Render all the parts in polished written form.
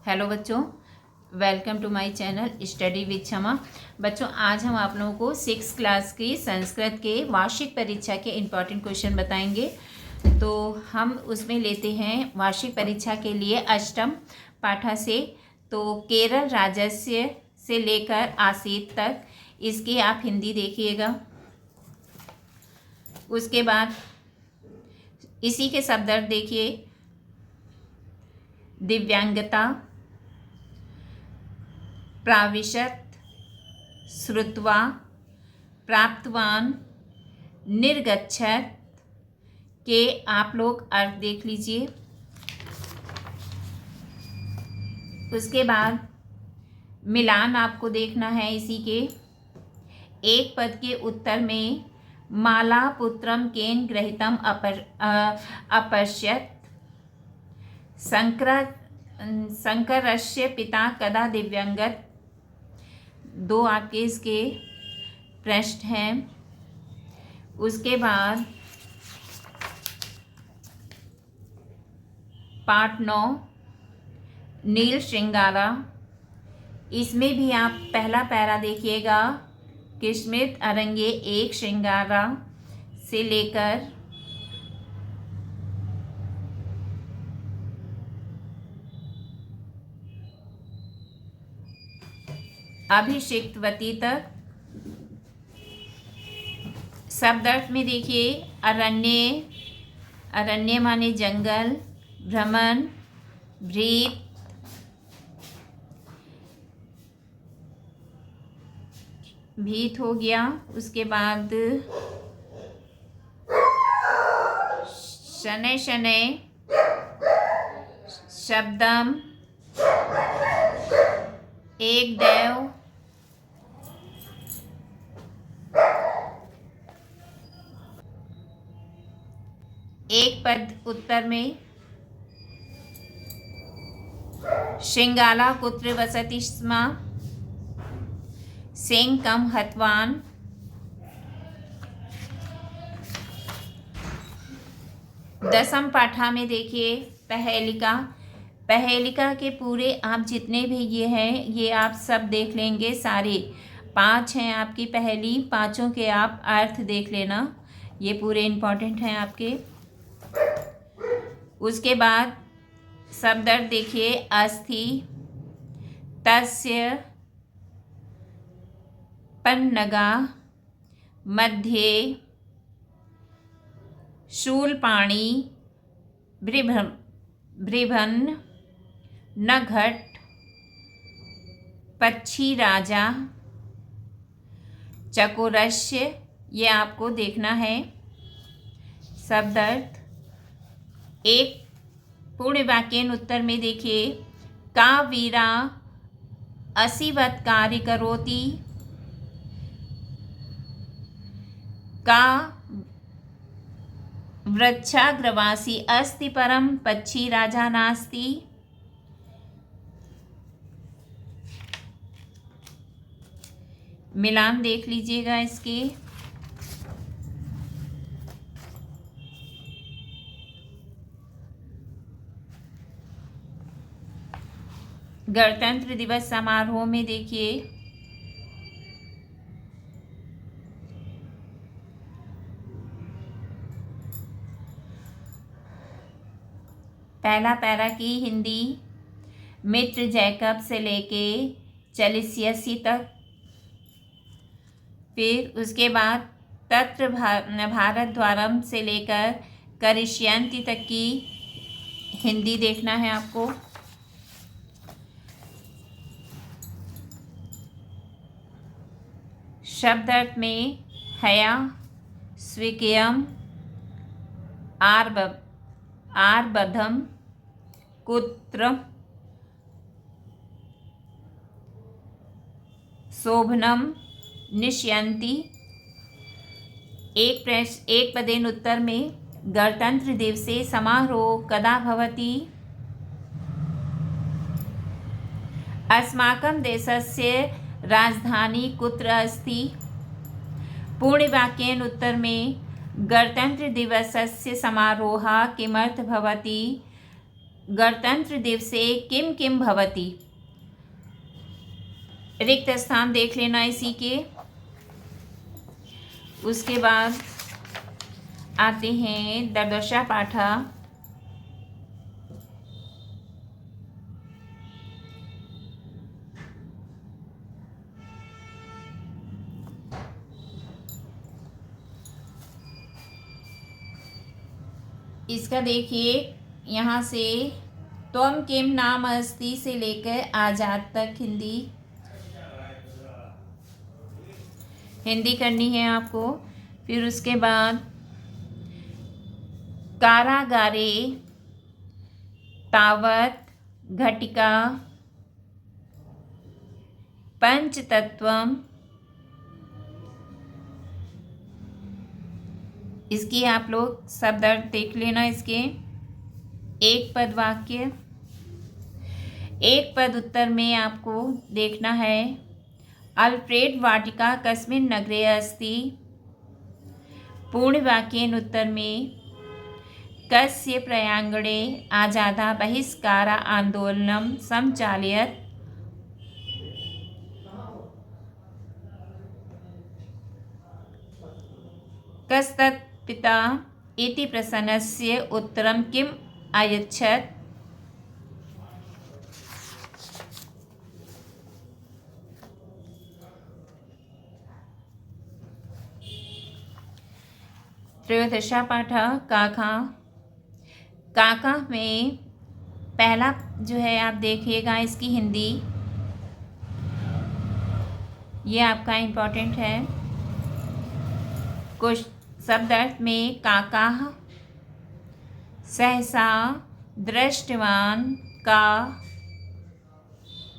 Hello बच्चों, welcome to my channel study with Kshama. बच्चों, आज हम आप लोगों को 6th क्लास की संस्कृत के वार्षिक परीक्षा के इम्पॉर्टेंट क्वेश्चन बताएंगे। तो हम उसमें लेते हैं वार्षिक परीक्षा के लिए अष्टम पाठा से। तो केरल राजस्य से लेकर आसीत तक इसकी आप हिंदी देखिएगा। उसके बाद इसी के शब्दार्थ देखिए। दिव्यांगता, प्राविशत, श्रुत्वा, प्राप्तवान, निर्गच्छत के आप लोग अर्थ देख लीजिए। उसके बाद मिलान आपको देखना है इसी के। एक पद के उत्तर में माला पुत्रम केन ग्रहीतम अपश्यत, शंकरस्य पिता कदा दिव्यांगत। दो आपके इसके प्रश्न हैं। उसके बाद पाठ 9 नील श्रृंगारा, इसमें भी आप पहला पैरा देखिएगा। किस्मित अरंगे एक श्रृंगारा से लेकर अभिषिक्तवती तक। शब्दार्थ में देखिए, अरण्य, अरण्य माने जंगल, भ्रमण, भ्रीत, भीत हो गया। उसके बाद शनै शनै, शब्दम, एक देव, एक पद उत्तर में श्रृंगाला कुत्र वसति स्म, सेंग कम हतवान। दसम पाठा में देखिए पहेलिका। पहेलिका के पूरे आप जितने भी ये हैं ये आप सब देख लेंगे। सारे 5 हैं आपकी पहेली, पांचों के आप अर्थ देख लेना। ये पूरे इम्पॉर्टेंट हैं आपके। उसके बाद शब्दार्थ देखिए, अस्थि, तस्य, पन्नगा, मध्ये, शूलपाणी, भृभन, नघट, पक्षी राजा, चकोरस्य, ये आपको देखना है शब्दार्थ। एक पूर्ण वाक्यन उत्तर में देखिए, का वीरा असीवत कार्य करोति, का वृक्षाग्रवासी अस्ति परम पक्षी राजा नास्ति। मिलान देख लीजिएगा इसके। गणतंत्र दिवस समारोह में देखिए, पहला पैरा की हिंदी, मित्र जैकब से लेके चलिसियसी तक। फिर उसके बाद तत्र भारत द्वारम से लेकर करिष्यंति तक की हिंदी देखना है आपको। शब्दार्थ में हया, स्विकयम, आर्बधम, कुत्र, शोभनम, निश्यन्ति। एक पदेन उत्तर में गणतंत्र दिवसे समारोह कदा भवति। अस्माकं देशस्य राजधानी कुत्र अस्ति। पूर्णवाक्येन उत्तर में गणतंत्र दिवसस्य समारोहः किमर्थं भवति। गणतंत्र दिवसे किम किम भवति। रिक्त स्थान देख लेना इसी के। उसके बाद आते हैं दर्दशा पाठा। इसका देखिए यहाँ से त्वम किम नाम अस्ति से लेकर आजाद तक हिंदी करनी है आपको। फिर उसके बाद कारागारे तावत घटिका पंचतत्वम, इसकी आप लोग शब्द अर्थ देख लेना इसके। एक पद वाक्य, एक पद उत्तर में आपको देखना है अल्फ्रेड वाटिका कस्मिन् नगरे अस्ति। पूर्ण वाक्येन उत्तर में कस्य प्रयाङ्गणे आजादा बहिष्कार आंदोलनं संचालयत्। कस्तत् पिता इति प्रश्नस्य उत्तरं किम् अयच्छत्। त्रयोदशा पाठः काका। काका में पहला जो है आप देखिएगा इसकी हिंदी, ये आपका इम्पोर्टेंट है। कुछ शब्द अर्थ में काका सहसा दृष्टवान का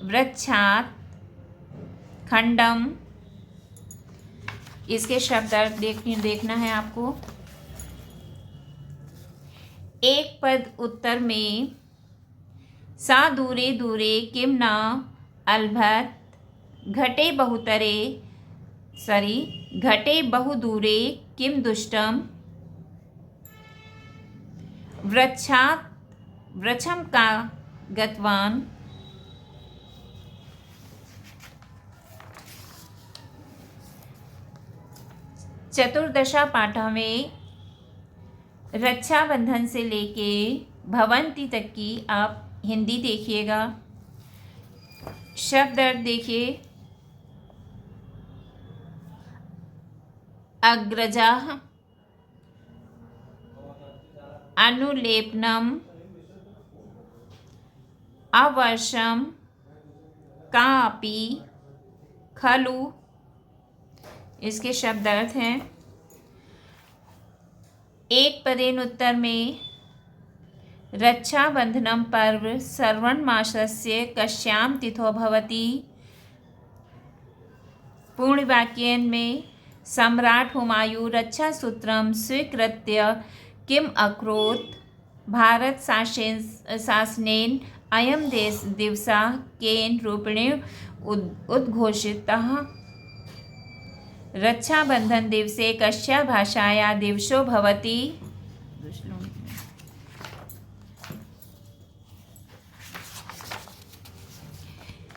वृक्षात् खंडम, इसके शब्द अर्थ देखना है आपको। एक पद उत्तर में सा दूरे दूरे किम न अलभत घटे बहुदूरे किम दुष्टम। वृक्षात् वृक्षम का गतवान। चतुर्दशा पाठा में रक्षाबंधन से लेके भवंती तक की आप हिंदी देखिएगा। शब्द अर्थ देखिए अग्रजा अनुलेपनम अवर्षम कापि खलु, इसके शब्द अर्थ हैं। एक पदेन उत्तर में रक्षाबंधनम पर्व श्रवण मासस्य कस्यां तिथौ भवति। पूर्ण वाक्यन में सम्राट हुमायूं रक्षा सूत्रम स्वीकृत्य किम अकरोत्। भारत शासनेन अयं दिवसः केन रूपेण उद्घोषितः। रक्षाबंधन दिवसे कस्या भाषाया दिवसो भवति।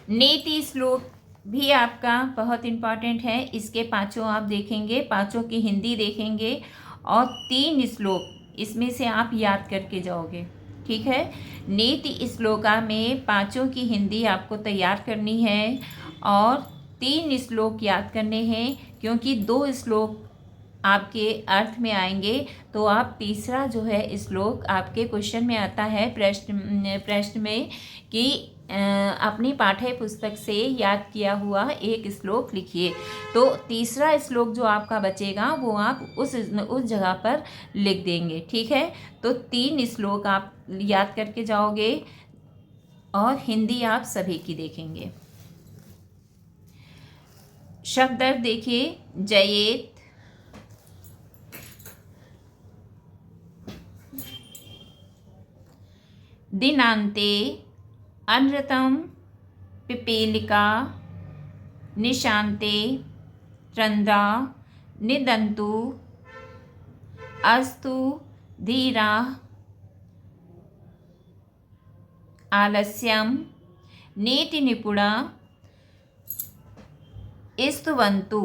नीति श्लोक भी आपका बहुत इम्पॉर्टेंट है। इसके पांचों आप देखेंगे, पांचों की हिंदी देखेंगे और 3 श्लोक इसमें से आप याद करके जाओगे, ठीक है। नीति श्लोका में पांचों की हिंदी आपको तैयार करनी है और 3 श्लोक याद करने हैं, क्योंकि 2 श्लोक आपके अर्थ में आएंगे तो आप तीसरा जो है श्लोक आपके क्वेश्चन में आता है प्रश्न में कि अपनी पाठ्य पुस्तक से याद किया हुआ एक श्लोक लिखिए। तो तीसरा श्लोक जो आपका बचेगा वो आप उस जगह पर लिख देंगे, ठीक है। तो 3 श्लोक आप याद करके जाओगे और हिंदी आप सभी की देखेंगे। शब्द अर्थ देखिए जयेत, दिनांते अनृतं पिपीलिका निशान्ते चन्द्रा निदन्तु अस्तु धीरा आलस्यम नीति निपुणा स्तुवन्तु।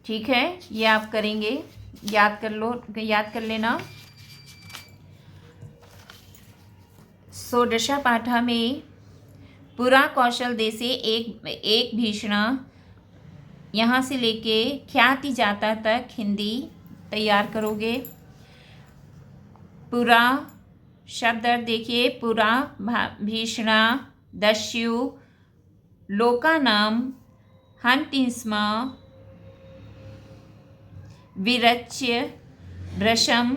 ठीक है, ये आप करेंगे, याद कर लो, याद कर लेना। षोडशा पाठा में पुरा कौशल देशे एक भीषणा, यहाँ से लेके ख्याति जाता तक हिंदी तैयार करोगे। पुरा शब्द अर्थ देखिए, पुरा भीषणा दस्यु लोकानां हन्ति स्म विरच्य भृशं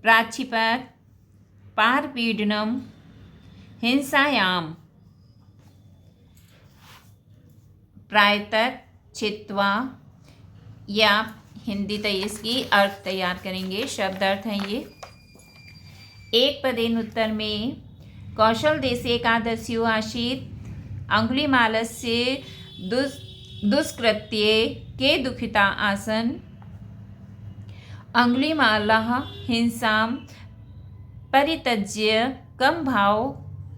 प्राक्षिपत् पारपीडनम हिंसायाम प्रायतक चित्वा। या हिंदी इसकी अर्थ तैयार करेंगे, शब्द अर्थ हैं ये। एक पदेन उत्तर में कौशल देशे एकादस्यो आसीत् अंगुलीमालस्य दुष्कृत्ये के दुखिता आसन अंगुलीमालः हिंसां परित्यज्य कम भाव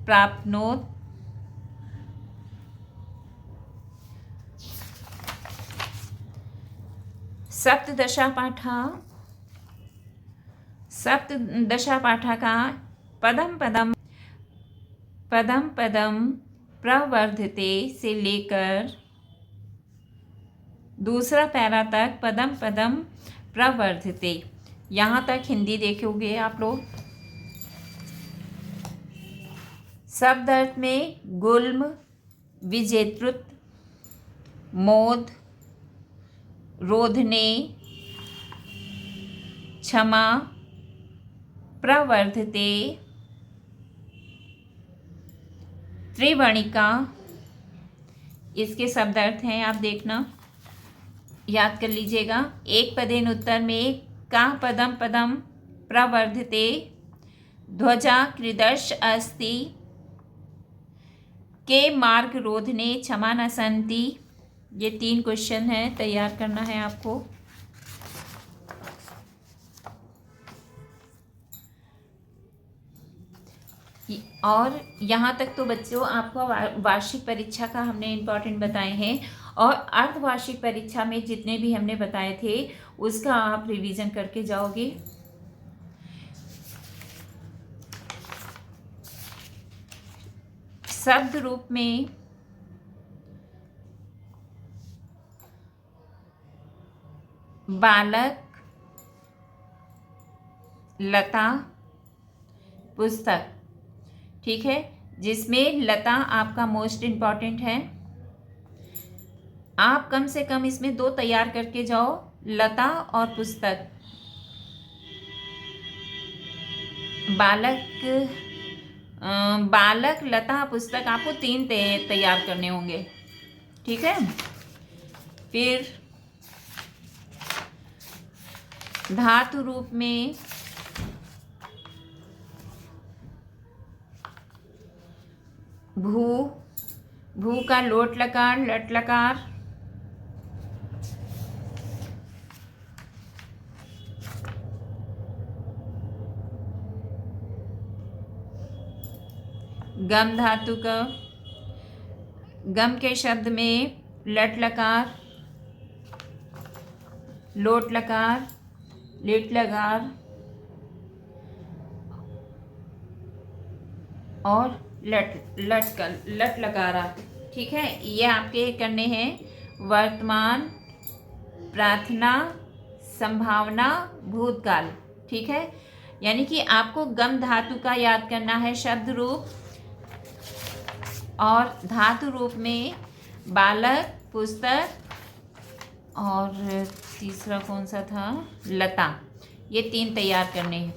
प्राप्नोत्। सप्तदशा पाठा का पदम पदम प्रवर्धते से लेकर दूसरा पैरा तक पदम पदम प्रवर्धते, यहाँ तक हिंदी देखोगे आप लोग। शब्द अर्थ में गुल्म विजेतृत्व, मोद, रोधने, क्षमा, प्रवर्धते, त्रिवर्णिका। इसके शब्द अर्थ हैं, आप देखना, याद कर लीजिएगा। एक पदेन उत्तर में का पदम पदम प्रवर्धते ध्वजा कृदर्श अस्ति के मार्ग रोधने क्षमा न संति। ये 3 क्वेश्चन है, तैयार करना है आपको। और यहाँ तक तो बच्चों आपको वार्षिक परीक्षा का हमने इम्पोर्टेंट बताए हैं, और अर्धवार्षिक परीक्षा में जितने भी हमने बताए थे उसका आप रिवीजन करके जाओगे। शब्द रूप में बालक, लता, पुस्तक। ठीक है, जिसमें लता आपका मोस्ट इम्पॉर्टेंट है। आप कम से कम इसमें 2 तैयार करके जाओ, लता और पुस्तक। बालक, लता, पुस्तक, आपको 3 तैयार करने होंगे। ठीक है, फिर धातु रूप में भू का लोट लकार, लट लकार, गम धातु का गम के शब्द में लट लकार, लोट लकार, लिट लकार और लट लकारा। ठीक है, ये आपके करने हैं वर्तमान, प्रार्थना, संभावना, भूतकाल। ठीक है, यानी कि आपको गम धातु का याद करना है शब्द रूप, और धातु रूप में बालक, पुस्तक और तीसरा कौन सा था, लता। ये 3 तैयार करने हैं।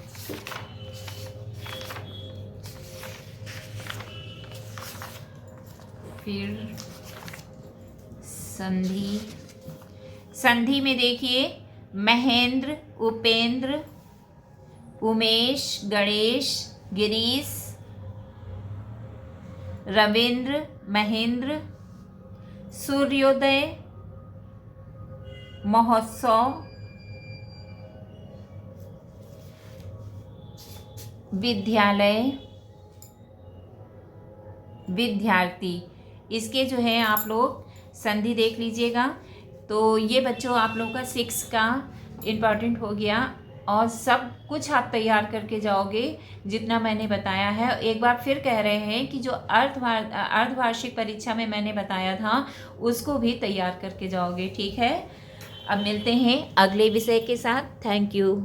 फिर संधि में देखिए महेंद्र, उपेंद्र, उमेश, गणेश, गिरीश, रविंद्र, महेंद्र, सूर्योदय, महोत्सव, विद्यालय, विद्यार्थी, इसके जो है आप लोग संधि देख लीजिएगा। तो ये बच्चों आप लोगों का 6 का इम्पॉर्टेंट हो गया और सब कुछ आप तैयार करके जाओगे जितना मैंने बताया है। एक बार फिर कह रहे हैं कि जो अर्धवार्षिक परीक्षा में मैंने बताया था उसको भी तैयार करके जाओगे, ठीक है। अब मिलते हैं अगले विषय के साथ। Thank you.